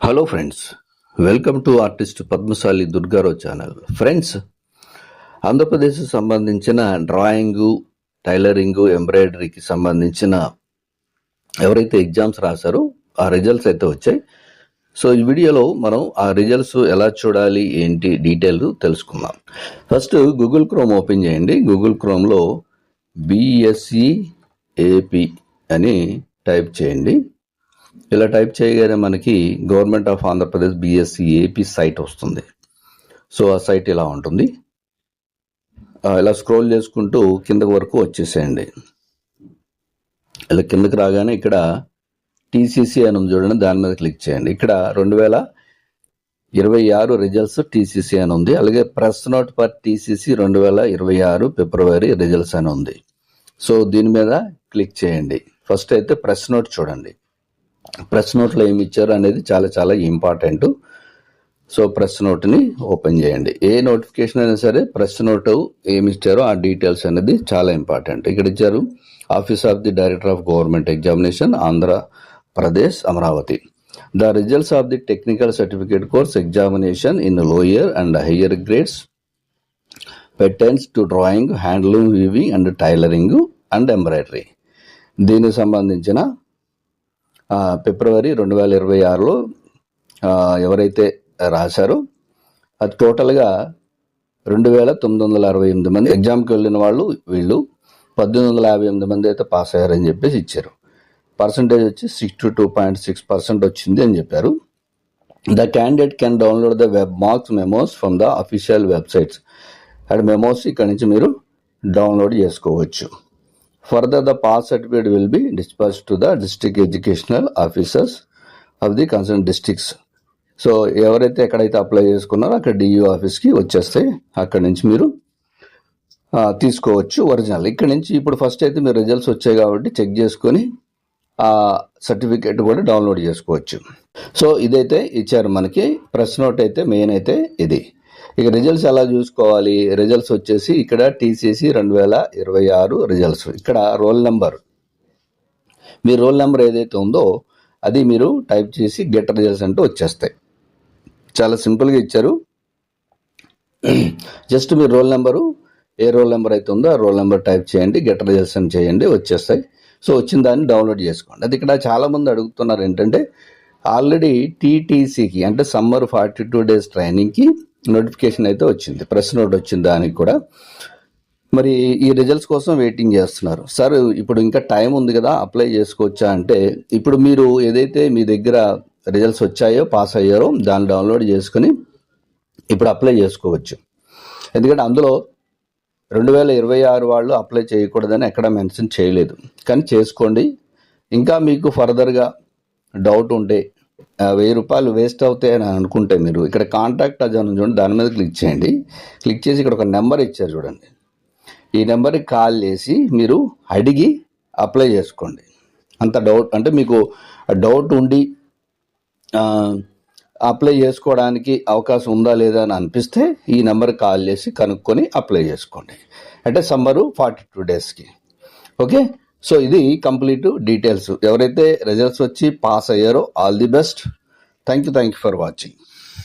Hello friends, welcome to artist Padmashali Durgarao channel. Friends, Andhra Pradesh సంబంధించిన drawing, tailoring, ఎంబ్రాయిడరీకి సంబంధించిన ఎవరైతే ఎగ్జామ్స్ రాశారో ఆ రిజల్ట్స్ అయితే వచ్చాయి. సో ఈ వీడియోలో మనం ఆ రిజల్ట్స్ ఎలా చూడాలి ఏంటి డీటెయిల్ తెలుసుకుందాం. ఫస్ట్ గూగుల్ క్రోమ్ ఓపెన్ చేయండి. గూగుల్ క్రోమ్లో బిఎస్సి ఏపీ అని టైప్ చేయండి. ఇలా టైప్ చేయగానే మనకి government of Andhra Pradesh BSC AP site వస్తుంది. సో ఆ సైట్ ఇలా ఉంటుంది. ఇలా స్క్రోల్ చేసుకుంటూ కిందకి వరకు వచ్చేసేయండి. ఇలా కిందకి రాగానే ఇక్కడ టీసీసీ అని ఉంది చూడండి, దాని మీద క్లిక్ చేయండి. ఇక్కడ 2026 రిజల్ట్స్ టీసీసీ అని ఉంది. అలాగే press note for TCC 2026 February results అని ఉంది. సో దీని మీద క్లిక్ చేయండి. ఫస్ట్ అయితే ప్రెస్ నోట్ చూడండి. ప్రెస్ నోట్లో ఏమి ఇచ్చారు అనేది చాలా చాలా ఇంపార్టెంట్. సో ప్రెస్ నోట్ని ఓపెన్ చేయండి. ఏ నోటిఫికేషన్ అయినా సరే ప్రెస్ నోట్ ఏమి ఇచ్చారో ఆ డీటెయిల్స్ అనేది చాలా ఇంపార్టెంట్. ఇక్కడ ఇచ్చారు office of the director of government examination Andhra Pradesh Amaravati. The results of the technical certificate course examination in lower and higher grades pertains to drawing, handloom, weaving and tailoring and embroidery. దీనికి సంబంధించిన ఫిబ్రవరి 2026లో ఎవరైతే రాశారో అది టోటల్గా 2968 మంది ఎగ్జామ్కి వెళ్ళిన వాళ్ళు. వీళ్ళు 1858 మంది అయితే పాస్ అయ్యారని చెప్పేసి ఇచ్చారు. పర్సంటేజ్ వచ్చి 62.6% వచ్చింది అని చెప్పారు. The candidate can download the web marks memos from the official websites. And memos ఇక్కడ నుంచి మీరు డౌన్లోడ్ చేసుకోవచ్చు. Further, the pass certificate will be dispatched to the district educational officers of the concerned districts. So ఎవరైతే ఎక్కడైతే apply చేసుకున్నారో అక్కడ డియూ ఆఫీస్కి వచ్చేస్తాయి. అక్కడి నుంచి మీరు తీసుకోవచ్చు ఒరిజినల్. ఇక్కడ నుంచి ఇప్పుడు ఫస్ట్ అయితే మీరు రిజల్ట్స్ వచ్చాయి కాబట్టి చెక్ చేసుకొని ఆ సర్టిఫికేట్ కూడా డౌన్లోడ్ చేసుకోవచ్చు. సో ఇదైతే ఇచ్చారు మనకి. ప్రెస్ నోట్ అయితే మెయిన్ అయితే ఇది. ఇక రిజల్ట్స్ ఎలా చూసుకోవాలి? రిజల్ట్స్ వచ్చేసి ఇక్కడ టీసీసీ 2026 రిజల్ట్స్. ఇక్కడ రోల్ నెంబర్, మీ రోల్ నెంబర్ ఏదైతే ఉందో అది మీరు టైప్ చేసి గెట్ రిజల్ట్స్ అంటూ వచ్చేస్తాయి. చాలా సింపుల్గా ఇచ్చారు. జస్ట్ మీ రోల్ నెంబరు, ఏ రోల్ నెంబర్ అయితే ఉందో ఆ రోల్ నెంబర్ టైప్ చేయండి, గెట్ రిజల్ట్స్ అని చేయండి, వచ్చేస్తాయి. సో వచ్చిన దాన్ని డౌన్లోడ్ చేసుకోండి. అది ఇక్కడ చాలామంది అడుగుతున్నారు ఏంటంటే ఆల్రెడీ టీటీసీకి అంటే సమ్మర్ 42 డేస్ ట్రైనింగ్కి నోటిఫికేషన్ అయితే వచ్చింది, ప్రెస్ నోట్ వచ్చింది. దానికి కూడా మరి ఈ రిజల్ట్స్ కోసం వెయిటింగ్ చేస్తున్నారు. సార్ ఇప్పుడు ఇంకా టైం ఉంది కదా, అప్లై చేసుకోవచ్చా అంటే ఇప్పుడు మీరు ఏదైతే మీ దగ్గర రిజల్ట్స్ వచ్చాయో, పాస్ అయ్యారో దాన్ని డౌన్లోడ్ చేసుకుని ఇప్పుడు అప్లై చేసుకోవచ్చు. ఎందుకంటే అందులో 2026 వాళ్ళు అప్లై చేయకూడదని ఎక్కడ మెన్షన్ చేయలేదు, కానీ చేసుకోండి. ఇంకా మీకు ఫర్దర్గా డౌట్ ఉంటే 1000 రూపాయలు వేస్ట్ అవుతాయని అనుకుంటే మీరు ఇక్కడ కాంటాక్ట్ అజ్ అని చూడండి, దాని మీద క్లిక్ చేయండి. క్లిక్ చేసి ఇక్కడ ఒక నెంబర్ ఇచ్చారు చూడండి, ఈ నెంబర్కి కాల్ చేసి మీరు అడిగి అప్లై చేసుకోండి. అంత డౌట్ అంటే మీకు డౌట్ ఉండి అప్లై చేసుకోవడానికి అవకాశం ఉందా లేదా అని అనిపిస్తే ఈ నెంబర్కి కాల్ చేసి కనుక్కొని అప్లై చేసుకోండి. అంటే సమ్మరు 42 డేస్కి. ఓకే, సో ఇది కంప్లీట్ డీటెయిల్స్. ఎవరైతే రిజల్ట్స్ వచ్చి పాస్ అయ్యారో all the best. Thank you for watching.